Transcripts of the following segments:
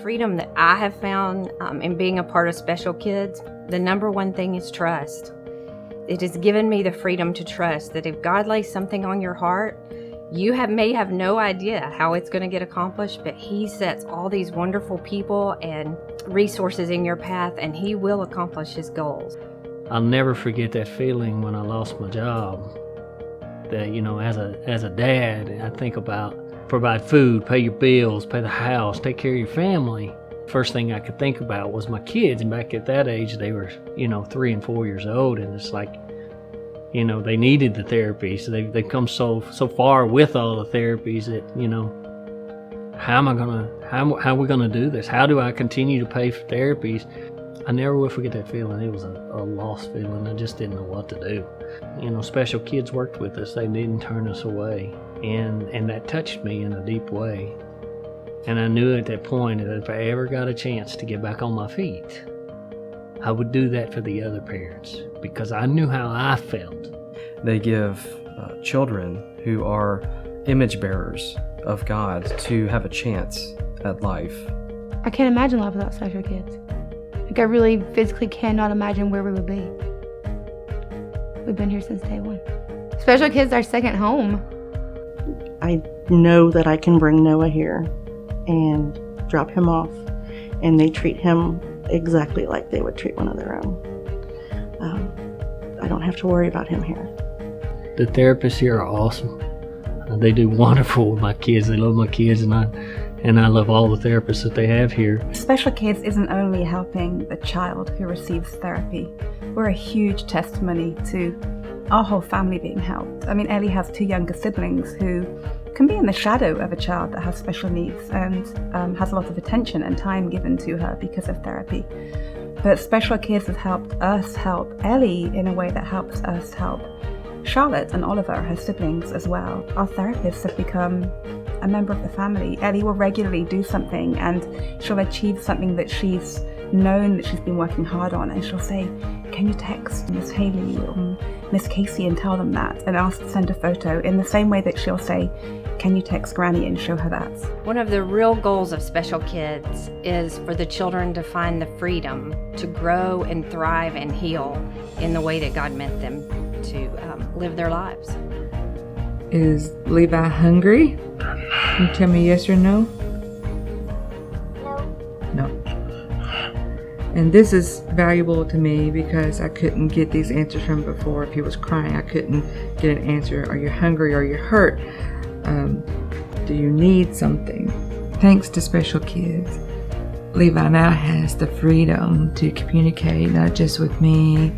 freedom that I have found in being a part of Special Kids, the number one thing is trust. It has given me the freedom to trust that if God lays something on your heart, you may have no idea how it's going to get accomplished, but He sets all these wonderful people and resources in your path, and He will accomplish His goals. I'll never forget that feeling when I lost my job. That, you know, as a dad, I think about provide food, pay your bills, pay the house, take care of your family. First thing I could think about was my kids, and back at that age, they were, 3 and 4 years old, and it's like, they needed the therapy, so they've come so far with all the therapies that, how are we gonna do this? How do I continue to pay for therapies? I never will forget that feeling. It was a lost feeling. I just didn't know what to do. Special Kids worked with us. They didn't turn us away, and that touched me in a deep way. And I knew at that point that if I ever got a chance to get back on my feet, I would do that for the other parents, because I knew how I felt. They give children who are image bearers of God to have a chance at life. I can't imagine life without Special Kids. I really physically cannot imagine where we would be. We've been here since day one. Special Kids are our second home. I know that I can bring Noah here and drop him off, and they treat him exactly like they would treat one of their own. I don't have to worry about him here. The therapists here are awesome. They do wonderful with my kids. They love my kids, and I love all the therapists that they have here. Special Kids isn't only helping the child who receives therapy. We're a huge testimony to our whole family being helped. I mean, Ellie has 2 younger siblings who can be in the shadow of a child that has special needs and has a lot of attention and time given to her because of therapy. But Special Kids has helped us help Ellie in a way that helps us help Charlotte and Oliver, her siblings, as well. Our therapists have become a member of the family. Ellie will regularly do something and she'll achieve something that she's known that she's been working hard on, and she'll say, "Can you text Miss Haley or Miss Casey and tell them that?" and ask to send a photo, in the same way that she'll say, "Can you text Granny and show her that?" One of the real goals of Special Kids is for the children to find the freedom to grow and thrive and heal in the way that God meant them to live their lives. Is Levi hungry? Can you tell me yes or no? No. And this is valuable to me because I couldn't get these answers from before. If he was crying, I couldn't get an answer. Are you hungry? Are you hurt? Do you need something? Thanks to Special Kids, Levi now has the freedom to communicate not just with me,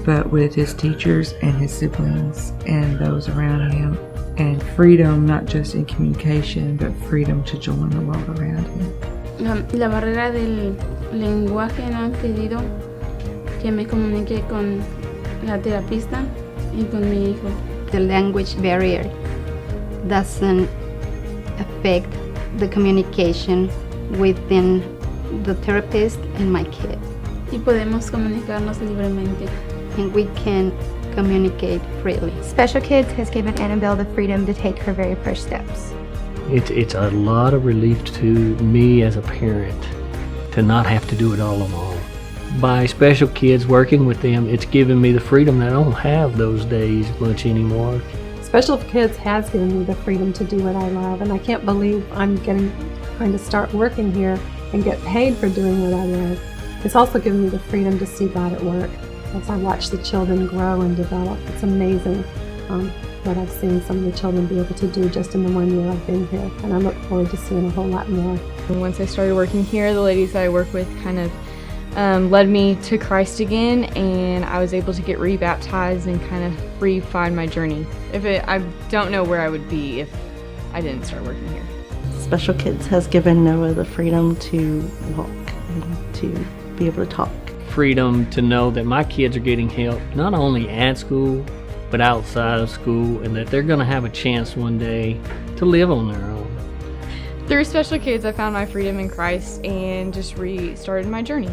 but with his teachers and his siblings and those around him. And freedom not just in communication, but freedom to join the world around him. La barrera del lenguaje no ha impedido que me comunique con la terapista y con mi hijo. The language barrier doesn't affect the communication within the therapist and my kid. Y podemos comunicarnos libremente. And we can communicate freely. Special Kids has given Annabelle the freedom to take her very first steps. It's a lot of relief to me as a parent to not have to do it all alone. By Special Kids, working with them, it's given me the freedom that I don't have those days much anymore. Special Kids has given me the freedom to do what I love, and I can't believe I'm going to start working here and get paid for doing what I love. It's also given me the freedom to see God at work as I watch the children grow and develop. It's amazing what I've seen some of the children be able to do just in the 1 year I've been here, and I look forward to seeing a whole lot more. Once I started working here, the ladies that I work with kind of led me to Christ again, and I was able to get rebaptized and kind of re-find my journey. I don't know where I would be if I didn't start working here. Special Kids has given Noah the freedom to walk and to be able to talk. Freedom to know that my kids are getting help, not only at school, but outside of school, and that they're going to have a chance one day to live on their own. Through Special Kids, I found my freedom in Christ and just restarted my journey.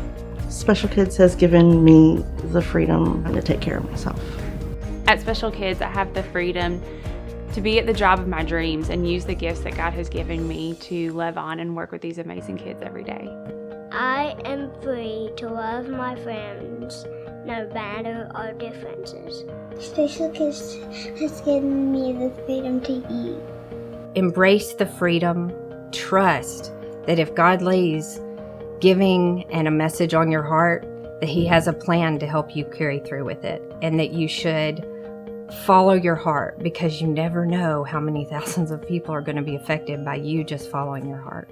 Special Kids has given me the freedom to take care of myself. At Special Kids, I have the freedom to be at the job of my dreams and use the gifts that God has given me to love on and work with these amazing kids every day. I am free to love my friends no matter our differences. Special Kids has given me the freedom to eat. Embrace the freedom. Trust that if God lays giving and a message on your heart, that He has a plan to help you carry through with it, and that you should follow your heart, because you never know how many thousands of people are going to be affected by you just following your heart.